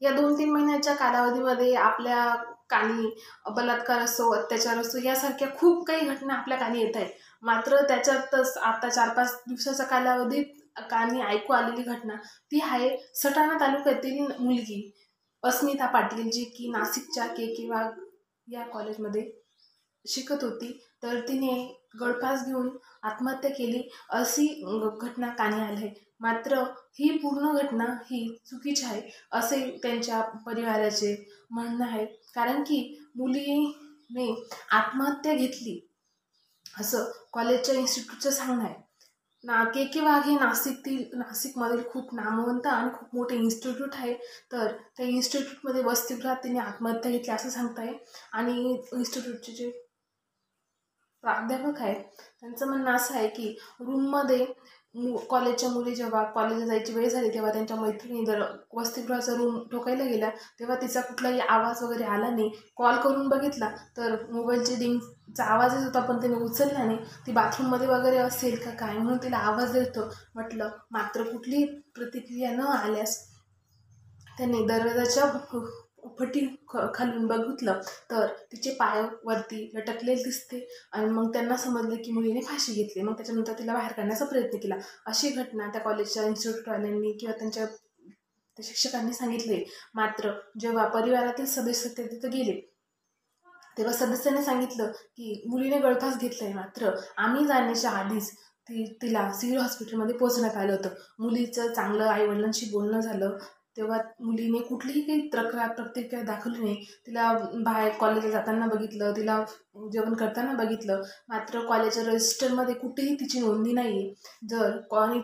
या 2-3 महिन्याच्या कालावधीमध्ये आपल्या कानी बलात्कार असो, अत्याचार असो यासारख्या खूप काही घटना आपल्या कानी येत आहेत. मात्र त्याच्यातच आता 4-5 दिवसाच्या कालावधीत कानी ऐकू आलेली घटना ती आहे सटाणा तालुक्यातील मुलगी अस्मिता पाटील, जी की नाशिकच्या के वाघ या कॉलेजमध्ये शिकत होती. तर तिने गळफास घेऊन आत्महत्या केली अशी घटना कानी आली आहे. मात्र ही पूर्ण घटना ही चुकीची आहे असे त्यांच्या परिवाराचे म्हणणं आहे. कारण की मुलीने आत्महत्या घेतली असं कॉलेजच्या इन्स्टिट्यूटचं सांगणं आहे. के वाघ हे नाशिकमधील खूप नामवंत आणि खूप मोठे इन्स्टिट्यूट आहे. तर त्या इन्स्टिट्यूटमध्ये वसतिगृहात तिने आत्महत्या घेतली असं सांगताय. आणि इन्स्टिट्यूटचे जे प्राध्यापक आहेत त्यांचं म्हणणं असं आहे की रूममध्ये कॉलेजच्या मुली जेव्हा कॉलेजला जायची वेळ झाली तेव्हा त्यांच्या मैत्रिणी जर वसतिगृहाचा रूम ठोकायला गेल्या तेव्हा तिचा कुठलाही आवाज वगैरे आला नाही. कॉल करून बघितला तर मोबाईलची डिंगचा आवाज येत होता पण तिने उचलला नाही. ती बाथरूममध्ये वगैरे असेल का काय म्हणून तिला आवाज येतो म्हटलं. मात्र कुठलीही प्रतिक्रिया न आल्यास त्यांनी दरवाजाच्या फटी खालून बघितलं तर तिचे पाय वरती लटकलेले दिसते. आणि मग त्यांना समजलं की मुलीने फाशी घेतली. मग त्याच्यानंतर तिला बाहेर काढण्याचा प्रयत्न केला. अशी घटना त्या कॉलेजच्या इन्स्टिट्यूटवाल्यांनी किंवा त्यांच्या शिक्षकांनी सांगितले. मात्र जेव्हा परिवारातील सदस्य तिथं गेले तेव्हा सदस्यांनी सांगितलं की मुलीने गळफास घेतलाय. मात्र आम्ही जाण्याच्या आधीच तिला सिव्हिल हॉस्पिटलमध्ये पोहोचण्यात आलं होतं. मुलीचं चांगलं आईवडिलांशी बोलणं झालं तेव्हा मुलीने कुठलीही काही प्रतिक्रिया दाखवली नाही. तिला बाहेर कॉलेजला जाताना बघितलं, तिला जेवण करताना बघितलं. मात्र कॉलेजच्या रजिस्टरमध्ये कुठेही तिची नोंदणी नाही आहे. जर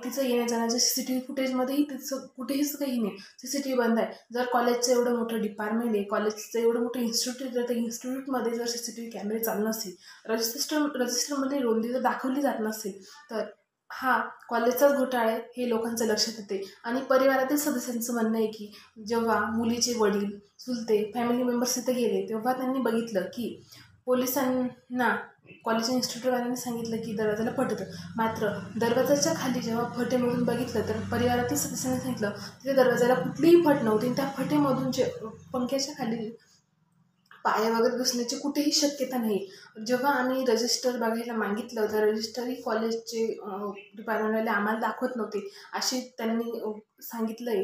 तिचं येण्या जाण्याच्या CCTV फुटेजमध्येही तिचं कुठेहीच काही नाही. CCTV बंद आहे. जर कॉलेजचं एवढं मोठं डिपार्टमेंट आहे, कॉलेजचं एवढं मोठं इन्स्टिट्यूट जर त्या इन्स्टिट्यूटमध्ये जर CCTV कॅमेरे चालू नसेल, रजिस्टरमध्ये नोंदणी जर दाखवली जात नसेल तर हा कॉलेजचाच घोटाळा आहे हे लोकांचं लक्षात येते. आणि परिवारातील सदस्यांचं म्हणणं आहे की जेव्हा मुलीचे वडील, चुलते, फॅमिली मेंबर्स तिथे गेले तेव्हा त्यांनी बघितलं की पोलिसांना कॉलेजच्या इन्स्टिट्यूटवाल्यांनी सांगितलं की दरवाजाला फट होतं. मात्र दरवाजाच्या खाली जेव्हा फटेमधून बघितलं तर परिवारातील सदस्यांनी सांगितलं तिथे दरवाजाला कुठलीही फट नव्हती. त्या फटेमधून जे पंख्याच्या खाली पाय वगैरे घुसण्याची कुठेही शक्यता नाही. जेव्हा आम्ही रजिस्टर बघायला मागितलं तर रजिस्टरही कॉलेजचे डिपार्टमेंटवाले आम्हाला दाखवत नव्हते असे त्यांनी सांगितलं आहे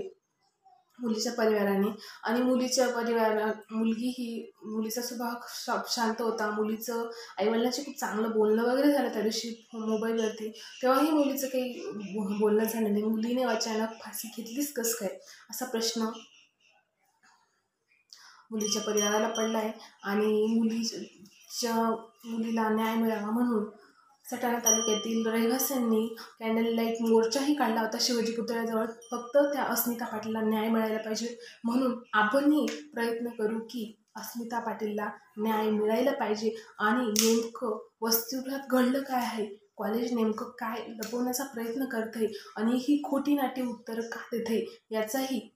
मुलीच्या परिवाराने. आणि मुलगी ही मुलीचा स्वभाव शांत होता. मुलीचं आईवडिलांशी खूप चांगलं बोलणं वगैरे झालं त्या दिवशी मोबाईलवरती. तेव्हाही मुलीचं काही बोलणं झालं नाही. मुलीने अचानक फाशी घेतलीच कसं काय असा प्रश्न मुलीच्या परिवाराला पडला आहे. आणि मुलीला न्याय मिळावा म्हणून सटाणा तालुक्यातील रहिवाशांनी कॅन्डल लाईट मोर्चाही काढला होता शिवाजी पुतळ्याजवळ. फक्त त्या अस्मिता पाटीलला न्याय मिळायला पाहिजे म्हणून आपणही प्रयत्न करू की अस्मिता पाटीलला न्याय मिळायला पाहिजे. आणि नेमकं वसतिगृहात घडलं काय आहे, कॉलेज नेमकं काय लपवण्याचा प्रयत्न करते आणि ही खोटी नाटी उत्तरं का देते याचाही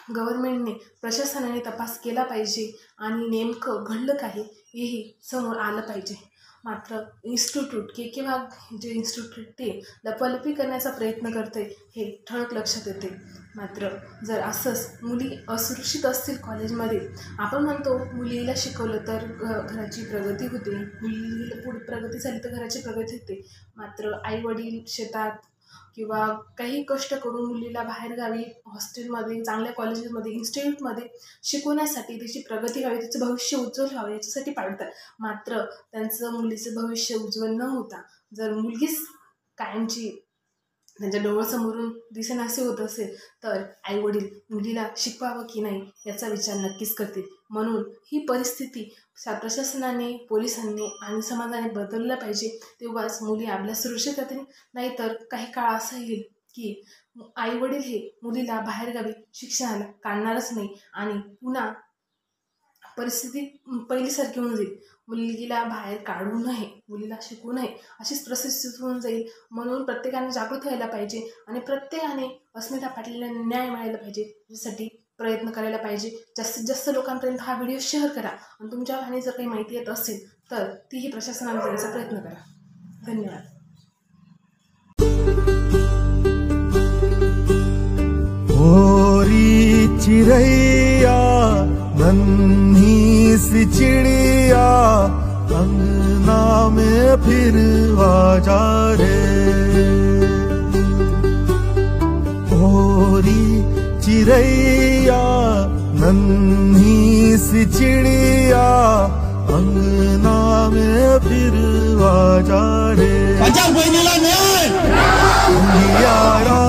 गव्हर्नमेंटने, प्रशासनाने तपास केला पाहिजे. आणि नेमकं घडलं काय हेही समोर आलं पाहिजे. मात्र इन्स्टिट्यूट के वाघ जे इन्स्टिट्यूट ते लपलपी करण्याचा प्रयत्न करते हे ठळक लक्षात येते. मात्र जर असंच मुली असुरक्षित असतील कॉलेजमध्ये, आपण म्हणतो मुलीला शिकवलं तर घराची प्रगती होते, मुलीला पुढे प्रगती झाली तर घराची प्रगती होते. मात्र आईवडील शेतात किंवा काही कष्ट करून मुलीला बाहेरगावी हॉस्टेलमध्ये, चांगल्या कॉलेजेसमध्ये, इन्स्टिट्यूटमध्ये शिकवण्यासाठी तिची प्रगती व्हावी, तिचं भविष्य उज्ज्वल व्हावं याच्यासाठी पाळतात. मात्र त्यांचं मुलीचं भविष्य उज्ज्वल न होता जर मुलगीच कायमची त्यांच्या डोळ्यासमोरून दिसेनासे होत असेल तर आईवडील मुलीला शिकवावं की नाही याचा विचार नक्कीच करतील. म्हणून ही परिस्थिती प्रशासनाने, पोलिसांनी आणि समाजाने बदललं पाहिजे. तेव्हाच मुली आपल्या सुरक्षित राहतील. नाहीतर काही काळ असा येईल की आईवडील हे मुलीला बाहेरगावी शिक्षणाला काढणारच नाही आणि पुन्हा परिस्थिती पहिलीसारखी होऊन जाईल. मुलगीला बाहेर काढू नये, मुलीला शिकवू नये अशीच परिस्थिती होऊन जाईल. म्हणून प्रत्येकाने जागृत व्हायला पाहिजे आणि प्रत्येकाने अस्मिता पाटीलला न्याय मिळायला पाहिजे यासाठी प्रयत्न करायला पाहिजे. जास्तीत जास्त लोकांपर्यंत हा व्हिडिओ शेअर करा आणि तुमच्या आणि जर काही माहिती येत असेल तर तीही प्रशासनाने देण्याचा प्रयत्न करा. धन्यवाद. ओरीची चिड़ैया नन्ही सी चिड़िया अंगना में फिर आ जा रे। ओरी चिड़ैया नन्ही सी चिड़िया अंगना में फिर आ जा रे। बचाव बहिणीला न्याय। अंगियारा